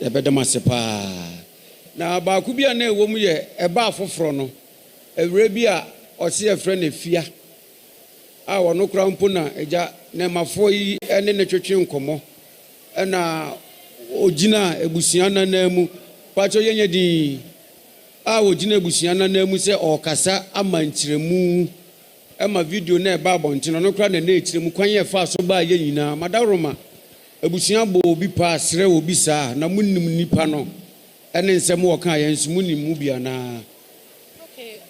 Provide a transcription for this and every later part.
Ebedamase pa. Na ba ku bia na ewo mu ye eba afoforo no. Ewre bi a ose ye frɛ na fia. A wono kura mpo na eja na mafo yi ene ne twetwe nkomo. Na ogina ebusua na mu pacho yenye di a ogina ebusua na mu se okasa amankyeremu ema video na eba abontin no kura na ekyiremu kwan ye fa so ba ye nyina madaroma ebusua bo obi pa sere obi sa na munnim nipa no ene nsem wo kan ye nsu munnim mu bia na. Okay,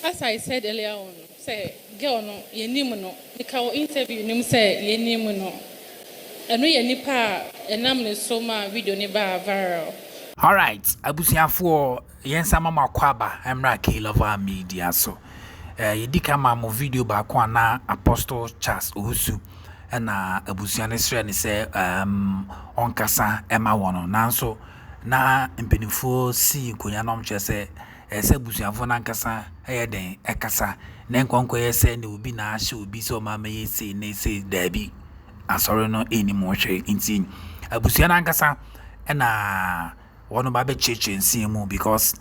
as I said earlier on, say girl no yenim no nika interview nim say yenim no eno ye nipa enam ne so ma video ne ba viral. All right, abusiafo yensama makwaba emra Ekuonoba media so yedika ma mo video ba kwa na Apostle Charles Owusu na abusiane sre ne se onkasa ema wono nanso na mpenifo si konya nom chese ese abusiafo na nkasa den ekasa na nkonko yese ne obi na ahye obi so ma me yese ne se dabi asore no eni mo hwe nti abusiana nkasa na wono ba be cheche nsiemu because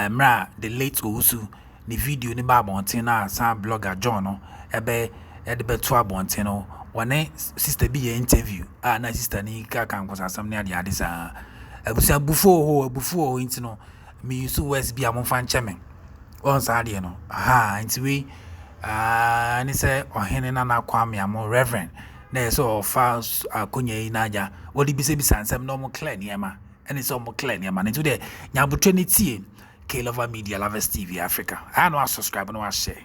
mra the Late Owusu the video ni ba bontin na sa blogger John no ebe to abontin no one sister be interview na sister ni ka kan ko asam ne ade ade sa abusia bufo nti no me use west bia mo fan cheme on sa ade no nti we ni se ohene na kwa me am reverend na so fa akonya yi na aja wodi bi se bi sansem no mo clear niema ene so mo clear niema nti de nyabotwe ne tie Ekuonoba Media Lovers TV Africa. I know I subscribe and I share.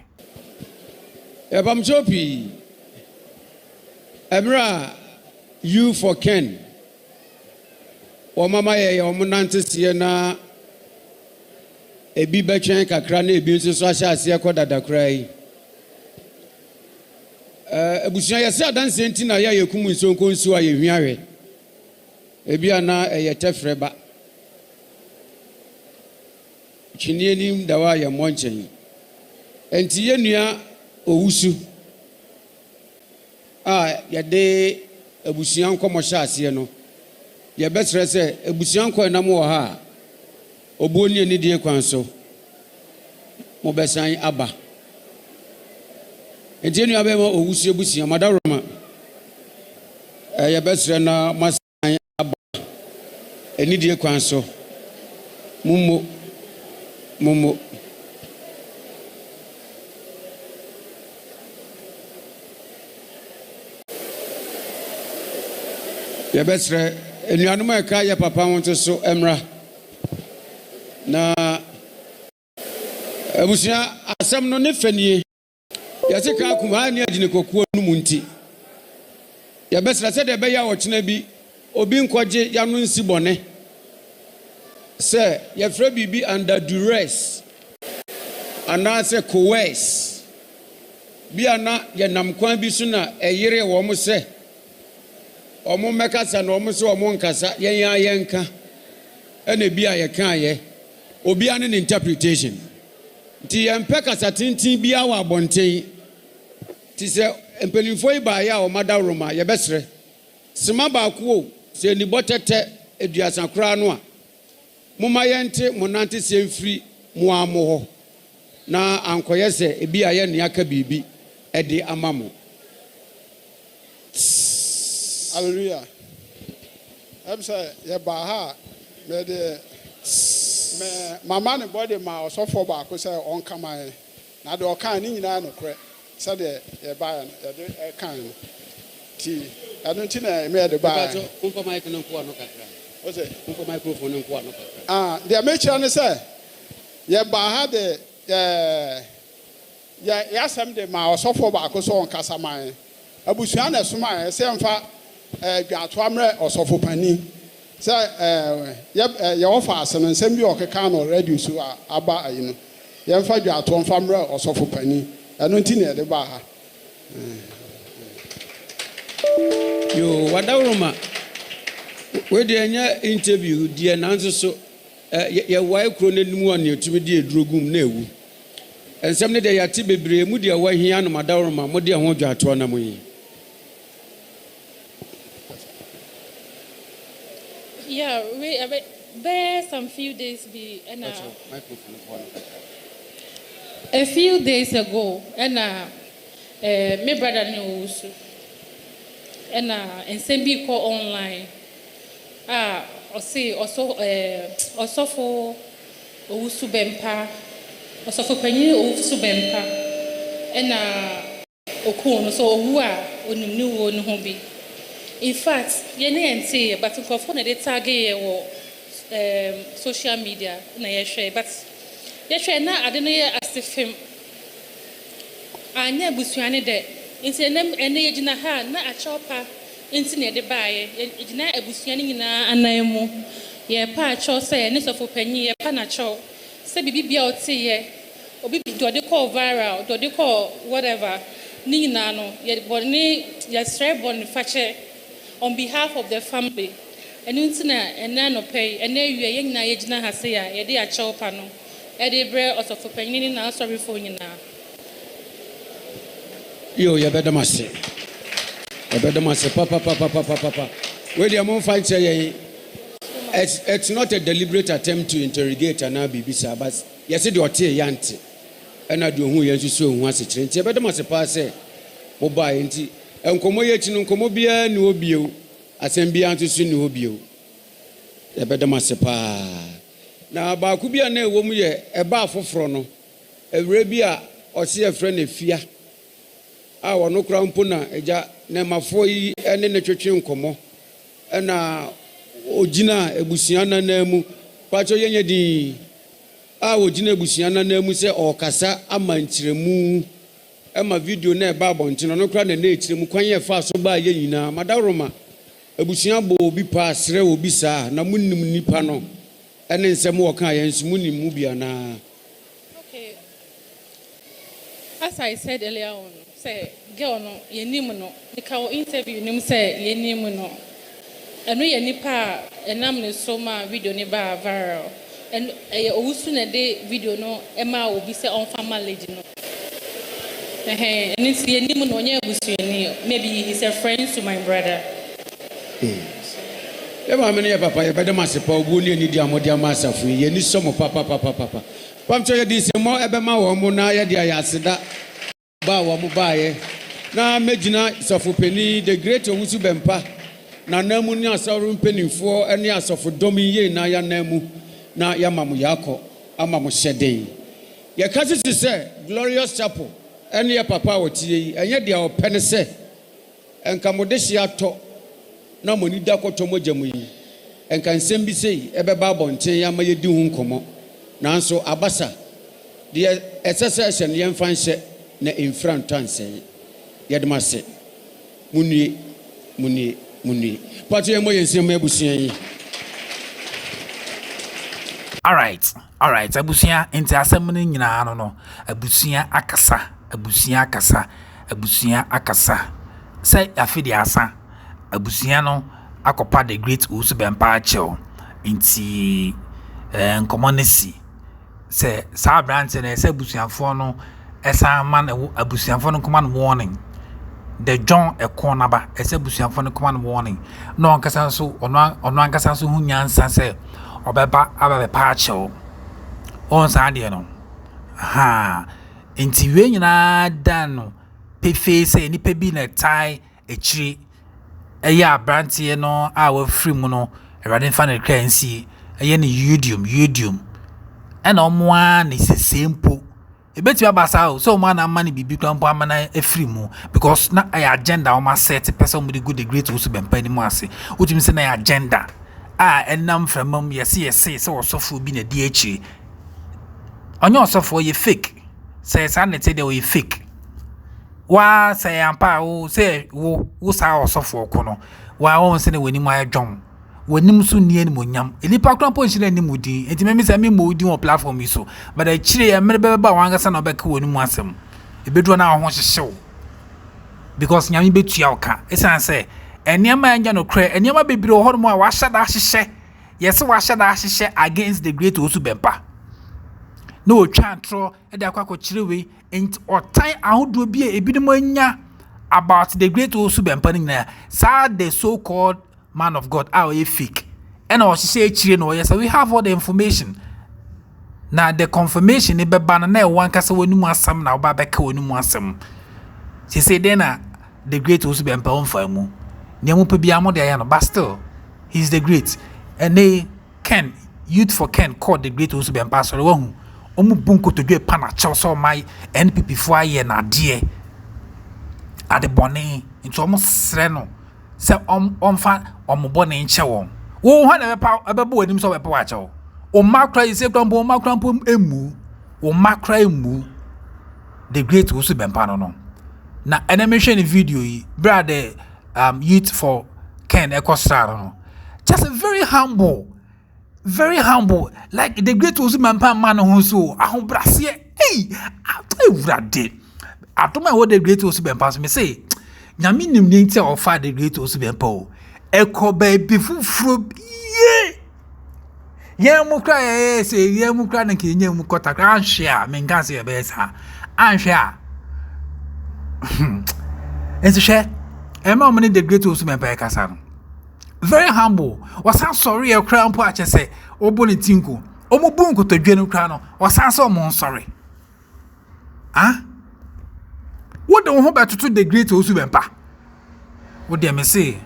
Ebam chopi. Emra you for Ken. O mama ye o munante sie na ebi betwen kakra na ebi nso so ahya ase ekoda dakra yi. Ebusuan ye se adanse enti na ya yekum nsonko nsu a ye hwiawe. Ebi ana eye tefreba. Chinienim dawa ya monchen enti yenua Owusu yade abusuan komo hya ase no ye betre se abusuan ko na mo ha obuoni ani die kwan so mo besan aba enti yenua be ma Owusu abusuan madaroma ye betre na masan aba ani die kwan so Momo ya besre enuanum eka ya papa wonto so emra na abusia asem no ne fanie ya se ka kuma ni adine kokuo no munti ya besre se de be ya wochena bi obi nkoje ya no nsi bone say your friend be under duress and answer coerce be ana ye nam kwan bi so na eyire wo mo say o mo mekasa na o mo so o mo nkasa yen nka ene bi a ye kan ye obi ane ne interpretation ti ye mpekasa tintin bi a wa bonten ti se empelinfo iba ya o madaroma ye besre sima ba ko se ni botete eduasa kra no a Muma yente monante semfri muamo ho na ankoye se ebi aye ne aka bibi ede amamo. Hallelujah. I'm say ye ba ha me de me mama ne body ma osofo ba ko se on kama na de o kan ni nyina no kre se de ye ba ye de kan ti anu ti na me de ba umpa mic no ko no kakra ose umpa microphone no ko no kakra the make ne say ye ba ha de ya sam de ma osofo ba ko so on kasa man abusua na soma se mfa dwato amre osofo pani se ye ofa asem nsem bi okeka no radio so aba ayi no ye mfa dwato mfa amre osofo pani eno nti na de ba ha yo wadawroma we de anya interview die nanso so ye wai kro nanimu an yetumi de edrogum na ewu ensem ne de yate bebre mu de wa hia no madawroma mo de ho dwato na mo yi Yeah, we there some few days be and a few days ago and my brother knows and send me call online. Or say also for Owusu Bempah, also for Penny Owusu Bempah, and Ekuonoba so who are on the new one hobby. In fact, you need to say, but to confirm the target or social media, na share. But you share now. I don't know as the film. I never busuane de. Inti na ene yina ha na a chopa. Inti na de bae. Yina ebusuane nyina anayemu. Ye pa cho say ne sofo panyi ye pa na cho. Say bibi bia oti ye. Obi do de call viral, do de call whatever. Ni nyina no ye boni ye stray boni fache on behalf of the family. And inti na ene no pay ene wie ye nyina ye gina ha say ya ye de a chopa no. E de bre osofo panyi na sorry for nyina. Yo, you better must say. You better must say, Papa. Where the amount find say, it's not a deliberate attempt to interrogate an Abibisa, but yes, it was a yanti. And I do who you so once a train. You better must pass say, Oba, and Komoyet, Komobia, no bio, as MBA to see no bio. You better must pa. Now, Bakubia, no woman, a bar for Frono, a Rabia, or see a friend of fear. Our no crown puna, eja, nemafo yi, ene ne twetwe nkomo. Ena ogina ebusiana nemu, pacho yenye di. Ogina ebusiana nemu se okasa ama ntiremu. Ema video na eba abontino no kra na ntiremu kwanye fa so ba ye nyina. Madaroma ebusian bo obi pa sere obi sa na munnim nipa no. Ene nsem wo kan ye nsum munnim mu bia na. Okay. As I said earlier on, say girl no ye nim no nika interview nim say ye nim no eno ye nipa enam ne so ma video ne ba viral and Owusu na de video no ema obi say on family no and it's ye nim no onye abusuani, maybe he's a friend to my brother. Eba mene ye papa ye bede masepa obu ne ni di amodi amasafu ye ni somo papa pamcho ye di se mo ebe ma wo mu na ye di ayaseda ba wa mu baaye na megina sofopeni De-Great Owusu Bempah na namu ni asaru mpenifo ene asofodom ye na ya namu na ya mamu yako ama mo hyeden ye kasi se Glorious Chapel ene ye papa wotie enye dia opene se enka modehia ato na moni da koto mojamu yi enka nsem bi sei ebeba bonten ya ma ye di hu nkomo nanso abasa de esese ehye ne yemfa nhye na infront ansey yedmase munue pato ye moye nsem abusuan yi. All right abusia enti asem ne nyina no abusia akasa say afidi asa abusia no akopa De-Great Owusu Bempah cheo enti nkomonesi say sa branch na say abusiafo no esa man abusiafo no command warning the John Ekuonoba esa abusiafo no command warning no ankasa so ono ankasa so hu nyansa say obeba abepa cheo on sa de no enti we nyina dan no pefe say ni pebi na tai echiri eya brantie no a wa free mu no erade fa na kransi eye ni Udum and omoa ni sesempo ebeti abasa o so mo na mani bibi krampo amana free mu because na agenda o ma set person mu go De-Great Owusu Bempah ni mu ase utimi se na agenda enam framam yesi so osofo bi na di echi onye osofo ye fake say sa na te de o ye fake wa say ampa o say wo sa osofo ko no wa won se ne wani mu ayedwon wani so nie ni monyam enipa krampo nhire ni mudi enti memi say me modi on platform yi so but a chire e mere beba wanga sa na obeka wani mu asem ebedu na ho hyehyew because nyame betua oka esan say eniama anya no kra eniama bebire ho no mu a wa hyada hyehye yes wa hyada hyehye against De-Great Owusu Bempah no twantro e da kwakọ chirewe ent otan ahodo bi e ebinim anya about De-Great Owusu Bempah na sa the so called man of God a fake And I was saying, no, yes, we have all the information. Now the confirmation is banana one cast when you want some now, Babeka when you want some. She said, then the great Owusu Bempah on Famu. Nyamupe Biamo Diana, but still, he's the great. And they can, Youth for Ken called the great Owusu Bempah. So, Omu Bunko to do a pana chow my NPP for a year na dear. At the bonnet, into almost Sreno. So, fan, bonnet in Chawon. Oh, one ever boy himself a poacho. O Macra is a grumble, Macrampum emu. O Macra emu. The great Owusu Bempah no. Na animation video, brother, Youth for Ken Ekuonoba. Just a very humble, like the great Owusu Bempah man who so, ahun brasie, hey, I tell you that day. I told me what the great Owusu Bempah me say, nyami nim nti offer the great Owusu Bempah. Eko baby fufu, yeah, mukra say, yeah, mukra na kinye mukota, anshia, mengansi ebesa, anshia. And so share, Emma money the great Owusu Bempah Kasano. Very humble. Was I sorry a crown patch say, O Bonitinko, O Mubunko to General Crano, was I so mon sorry? Ah? What do you want to do the great Owusu Bempah? What they may say,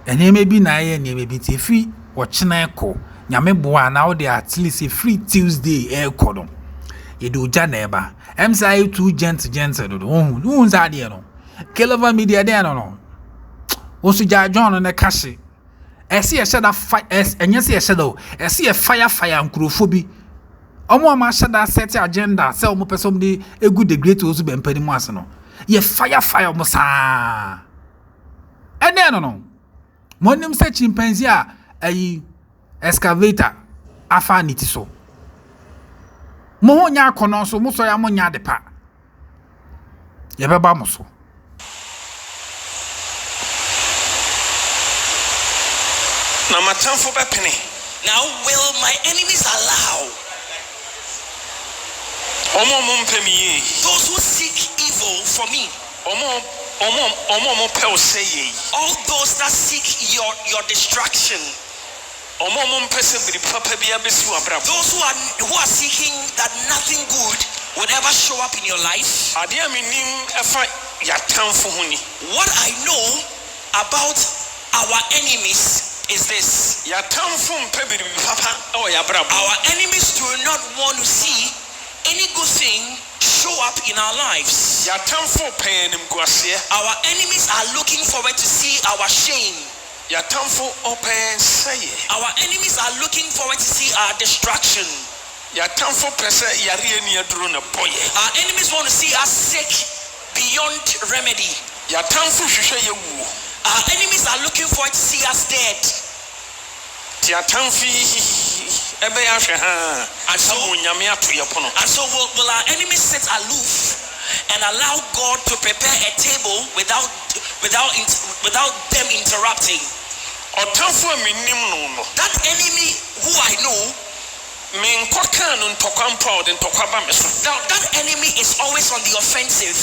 and he may be nigh and he may be free or Chinako. Yameboa now they are at least a free Tuesday air cordon. You do Janeba. I'm sorry, too gentle. Who's idea? Kelova media there no. Also, John on the cash. I see a shadow fight, and you see a shadow. I see a fire and crowphobia. Omo ma shadow set agenda. Sell more person a good the great Owusu Bempah Masano. Ye fire mosa. And then no. Monim se chimpanzee a excavator afa nitiso. Mo nya kono so mo so ya mo nya de pa. Ye beba mo so. Now my time for penny. Now will my enemies allow those who seek evil for me? All those that seek your destruction. Those who are seeking that nothing good would ever show up in your life. What I know about our enemies is this. Our enemies do not want to see any good thing show up in our lives. Our enemies are looking forward to see our shame. Our enemies are looking forward to see our destruction. Our enemies want to see us sick beyond remedy. Our enemies are looking forward to see us dead. And so will our enemies sit aloof and allow God to prepare a table without them interrupting? That enemy who I know, that enemy is always on the offensive.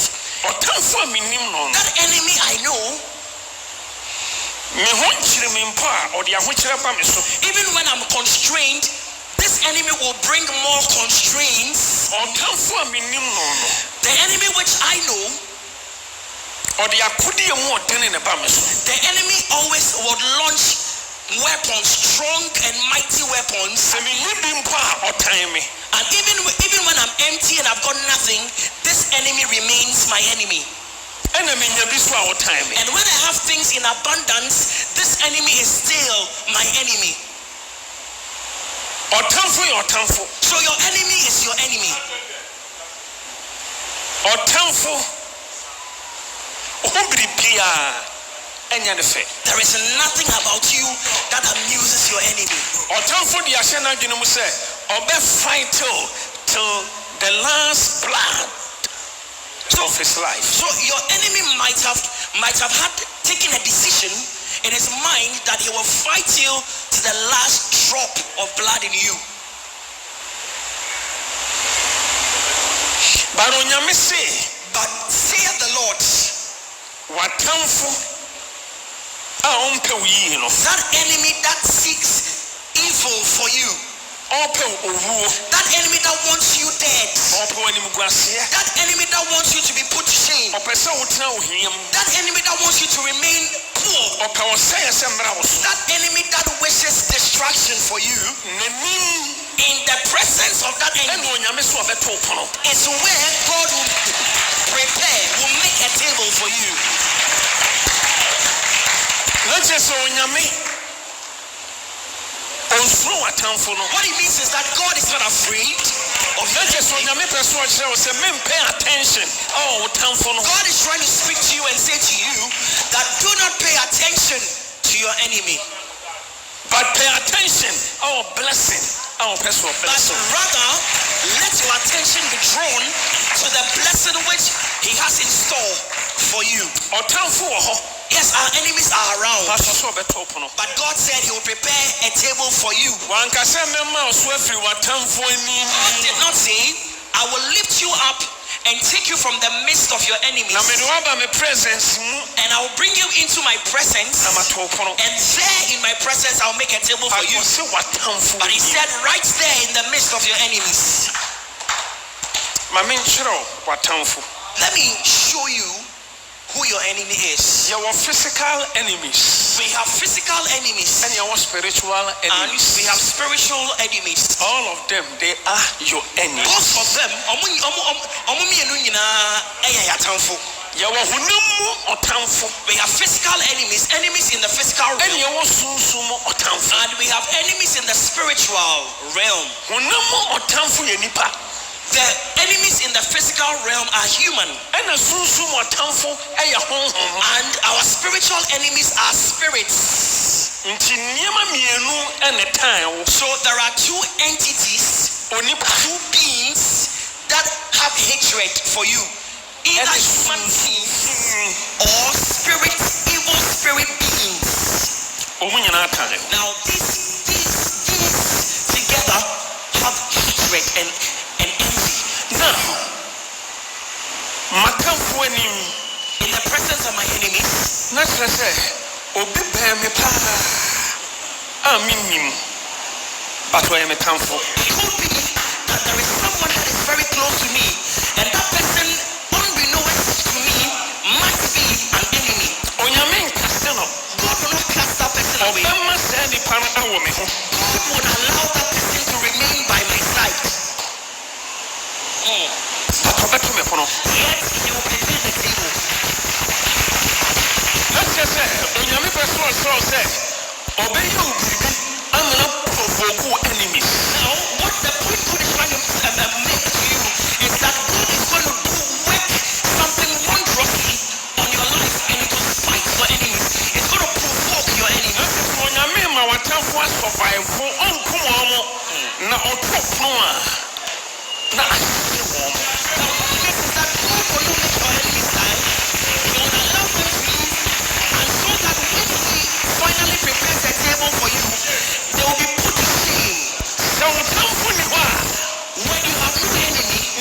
That enemy I know, even when I'm constrained, this enemy will bring more constraints. The enemy which I know, the enemy always would launch weapons, strong and mighty weapons. And even when I'm empty and I've got nothing, this enemy remains my enemy. And when I have things in abundance, this enemy is still my enemy. So your enemy is your enemy. There is nothing about you that amuses your enemy. Till the last blood of his life. So your enemy might have had taken a decision in his mind that he will fight you to the last drop of blood in you. But saith the Lord, that enemy that seeks That enemy that wants you dead. That enemy that wants you to be put to shame. That enemy that wants you to remain poor. That enemy that wishes destruction for you. In the presence of that enemy is where God will make a table for you. What it means is that God is not afraid of you. God is trying to speak to you and say to you that do not pay attention to your enemy, but pay attention. Blessing. But rather let your attention be drawn to the blessing which He has in store for you. Yes, our enemies are around. But God said He will prepare a table for you. God did not say, I will lift you up and take you from the midst of your enemies. And I will bring you into my presence. And there in my presence I'll make a table for you. But He said right there in the midst of your enemies. Let me show you who your enemy is. Your physical enemies. We have physical enemies. And your spiritual enemies. And we have spiritual enemies. All of them, they are your enemies. Both of them, we have physical enemies, enemies in the physical realm. And we have enemies in the spiritual realm. The enemies in the physical realm are human. And our spiritual enemies are spirits. So there are two entities, two beings that have hatred for you. Either human beings or spirits, evil spirit beings. Now these together have hatred and envy. Now, in the presence of my enemies, it could be that there is someone that is very close to me, and that person, unbeknownst to me, might be an enemy. God will not cast that person away. God would allow that person to remain by my side. Yet He will prepare the table. Now, what the point God is trying to make to you is that God is going to work something wondrously on your life, and it will fight your enemies. It's going to provoke your enemies. Prepares a table for you, they will be put to shame. When you have no enemy,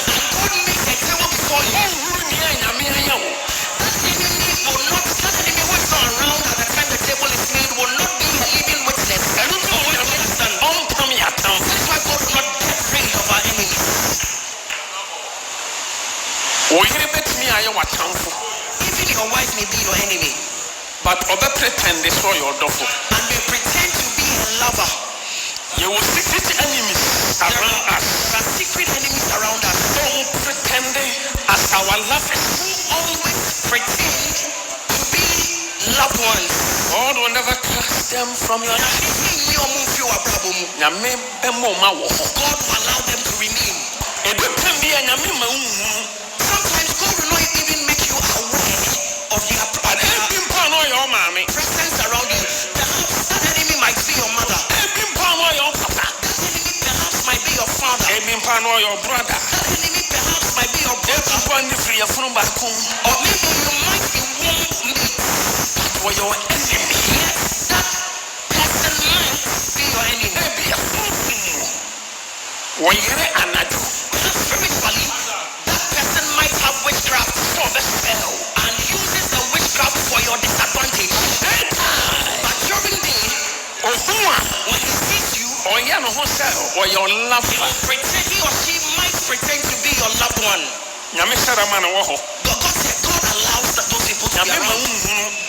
and God makes a table before you, that enemy will not, that enemy who is not around at the time the table is made will not be a living witness. That's why God will not get rid of our enemies. Even your wife may be your enemy. But other pretend they saw your duffel. And they pretend to be a lover. You will secret enemies around us. There are secret enemies around us. Don't pretend as our lovers. Who always pretend to be loved ones. God will never cast them from your life. God will allow them to remain. Sometimes God will not even make you aware of their presence around you. Perhaps that enemy might be your mother. That enemy perhaps might be your father. Your brother. That enemy perhaps might be your brother. Or maybe you might be warm meat for your enemy. Yes, that person might be your enemy. Spiritually, that person might have witchcraft for the spell and uses the witchcraft for your disadvantage. But during the when he sees you, or ya no or your lover. Pretend he or she might pretend to be your loved one. Nyame Saramana woho. God said God allows those people to be around.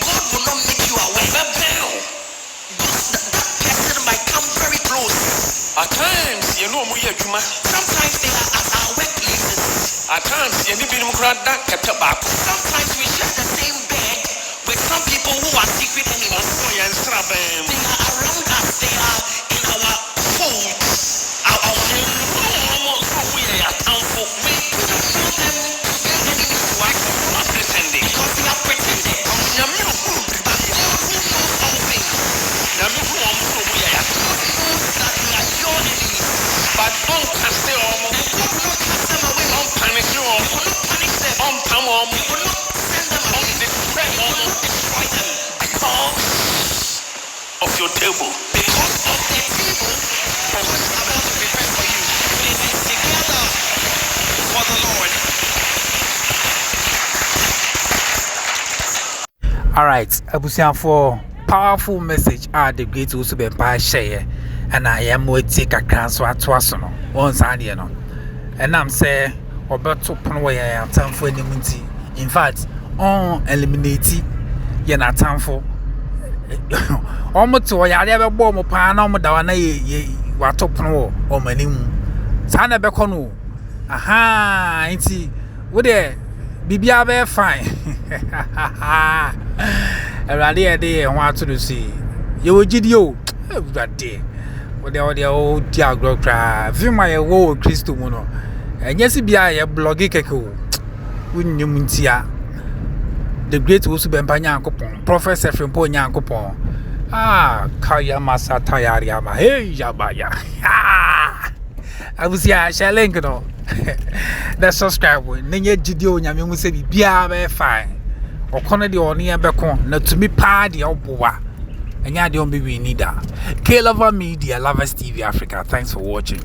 God will not make you aware. That person might come very close. At times, you know, sometimes they are at our workplaces. At times, you need to sometimes we share the same bed with some people who are secret enemies. They are around us. They are in our fold. We don't know them to be enemies to us because they are pretending. But God who knows all things, God knows that you are your enemies. but don't cast them And God will not cast them away. punish you. He will not punish them. On He will not send them away. He will not destroy them. because of your table. Because of the table God is about to prepare for you. It is together for the Lord. All right, abusian for powerful message De-Great Owusu Bempah share and I am waiting kakran so atwaso once ade no and I'm say obeto pon we ya tamfo animti in fact on eliminate ye na tamfo omoto ya de be bo mo pa na omo da wa na ye wato pon wo o manim sa na be kono aha nti wo de bibia be fine Erade de ho atu si ye wogidi o Erade ode o diagro kra vima ye wo Kristo mu no enye si bia ye blogi keke o wunnyum ntia De-Great Owusu Bempah nyankopon Professor Frimpo nyankopon kaya masata yari ama hey yabaya abusia share link no the subscribe nenye gidi o nyame mu se bia be fine okono de oni e beko na tumi pa de obowa enya de on be we need Ekuonoba Media Lovers TV Africa. Thanks for watching.